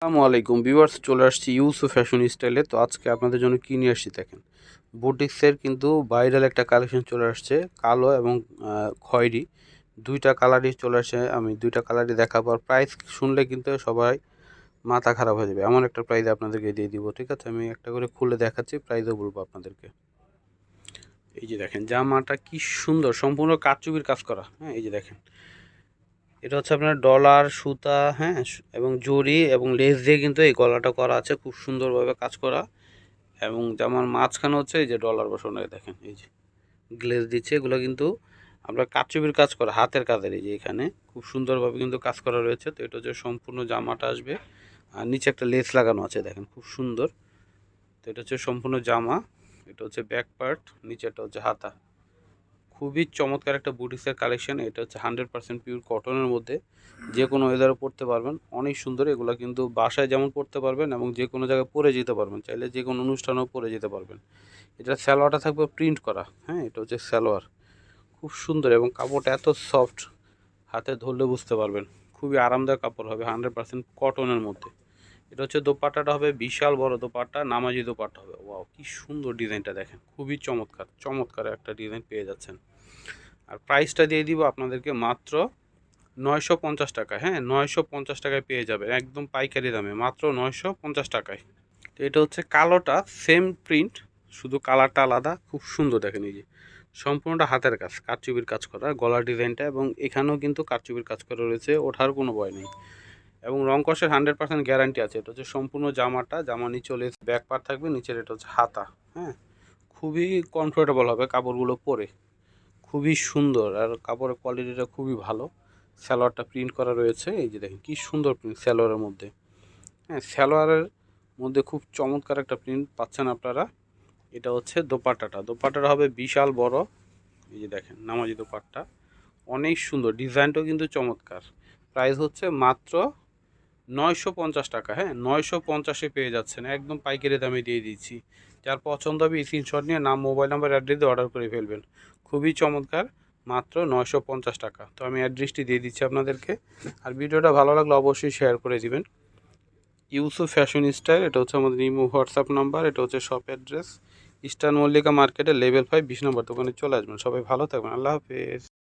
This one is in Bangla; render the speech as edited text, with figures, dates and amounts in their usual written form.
আসসালামু আলাইকুম ভিউয়ার্স, চলে আসছি ইউসুফ ফ্যাশন স্টাইলে। তো আজকে আপনাদের জন্য কি নিয়ে আসছি দেখেন। বুটিক্সের কিন্তু ভাইরাল একটা কালেকশন চলে আসছে, কালো এবং খয়েরি দুইটা কালারই চলে আসছে। আমি দুইটা কালারই দেখাবো, আর প্রাইস শুনলে কিন্তু সবাই মাথা খারাপ হয়ে যাবে, এমন একটা প্রাইস আপনাদেরকে দিয়ে দিব। ঠিক আছে, আমি একটা করে খুলে দেখাচ্ছি, প্রাইসও বলবো আপনাদেরকে। এই যে দেখেন জামাটা কি সুন্দর, সম্পূর্ণ কারচুপির কাজ করা। হ্যাঁ, এই যে দেখেন, এটা হচ্ছে আপনার ডলার সুতা, হ্যাঁ, এবং জরি এবং লেস দিয়ে কিন্তু এই গলাটা করা আছে, খুব সুন্দরভাবে কাজ করা। এবং জামার মাঝখানে হচ্ছে এই যে ডলার বসানো, দেখেন এই যে গ্লেজ দিচ্ছে, এগুলো কিন্তু আমরা কারচুপির কাজ করা, হাতের কাজের। এই যে এখানে খুব সুন্দরভাবে কিন্তু কাজ করা রয়েছে। তো এটা হচ্ছে সম্পূর্ণ জামাটা আসবে, আর নিচে একটা লেস লাগানো আছে, দেখেন খুব সুন্দর। তো এটা হচ্ছে সম্পূর্ণ জামা, এটা হচ্ছে ব্যাক পার্ট, নিচেটা হচ্ছে হাতা। খুবই চমৎকার একটা বুটিক্সের কালেকশন। এটা হচ্ছে 100% পিওর কটনের মধ্যে, যে কোনো ওয়েদারে পরতে পারবেন, অনেক সুন্দর। এগুলো কিন্তু বাসায় যেমন পরতে পারবেন এবং যে কোনো জায়গায় পরে যেতে পারবেন, চাইলে যে কোনো অনুষ্ঠানেও পরে যেতে পারবেন। এটা সালোয়ারটা থাকবে প্রিন্ট করা, হ্যাঁ, এটা হচ্ছে সালোয়ার, খুব সুন্দর এবং কাপড়টা এত সফট, হাতে ধরলে বুঝতে পারবেন। খুবই আরামদায়ক কাপড় হবে, 100% কটনের মধ্যে। এটা হচ্ছে দোপাট্টাটা হবে বিশাল বড় দোপাট্টা, নামাজি দোপাট্টা হবে। ওয়াও, কি সুন্দর ডিজাইনটা দেখেন, খুবই চমৎকার চমৎকার একটা ডিজাইন পেয়ে যাচ্ছেন। আর প্রাইসটা দিয়ে দিব আপনাদেরকে মাত্র 950 টাকা। হ্যাঁ, 950 টাকায় পেয়ে যাবেন, একদম পাইকারি দামে, মাত্র 950 টাকায়। তো এটা হচ্ছে কালোটা সেম প্রিন্ট, শুধু কালারটা আলাদা, খুব সুন্দর দেখেন। এই যে সম্পূর্ণটা হাতের কাজ, কারচুপির কাজ করা গলার ডিজাইনটা, এবং এখানেও কিন্তু কারচুপির কাজ করা রয়েছে, ওঠার কোনো ভয় নেই। এবং রং কষের 100% গ্যারান্টি আছে। এটা হচ্ছে সম্পূর্ণ জামাটা, জামা নিচে ব্যাক পার্ট থাকবে, নিচের এটা হচ্ছে হাতা। হ্যাঁ, খুবই কমফোর্টেবল হবে কাপড়গুলো পরে, খুবই সুন্দর, আর কাপড়ের কোয়ালিটিটা খুবই ভালো। সালোয়ারটা প্রিন্ট করা রয়েছে, এই যে দেখেন কি সুন্দর প্রিন্ট সালোয়ারের মধ্যে। হ্যাঁ, সালোয়ারের মধ্যে খুব চমৎকার একটা প্রিন্ট পাচ্ছেন আপনারা। এটা হচ্ছে দোপাট্টাটা, দোপাট্টাটা হবে বিশাল বড়। এই যে দেখেন নামাজি দোপাট্টা, অনেক সুন্দর, ডিজাইনটাও কিন্তু চমৎকার। প্রাইস হচ্ছে মাত্র 950 টাকা। হ্যাঁ, 950-এ পেয়ে যাচ্ছেন, একদম পাইকারি দামে দিয়ে দিচ্ছি। যার পছন্দ হবে স্ক্রিনশট নিয়ে নাম, মোবাইল নাম্বার, অ্যাড্রেস দিয়ে অর্ডার করে ফেলবেন। খুবই চমৎকার, মাত্র 950 টাকা। তো আমি অ্যাড্রেসটি দিয়ে দিচ্ছি আপনাদেরকে, আর ভিডিওটা ভালো লাগলে অবশ্যই শেয়ার করে দিবেন। ইউসুফ ফ্যাশন স্টাইল, এটা হচ্ছে আমাদের ইমো হোয়াটসঅ্যাপ নাম্বার, এটা হচ্ছে শপ অ্যাড্রেস, ইস্টার্ন মল্লিকা মার্কেটের লেভেল 5 20 নম্বর দোকানে চলে আসবেন। সবাই ভালো থাকবেন, আল্লাহ হাফেজ।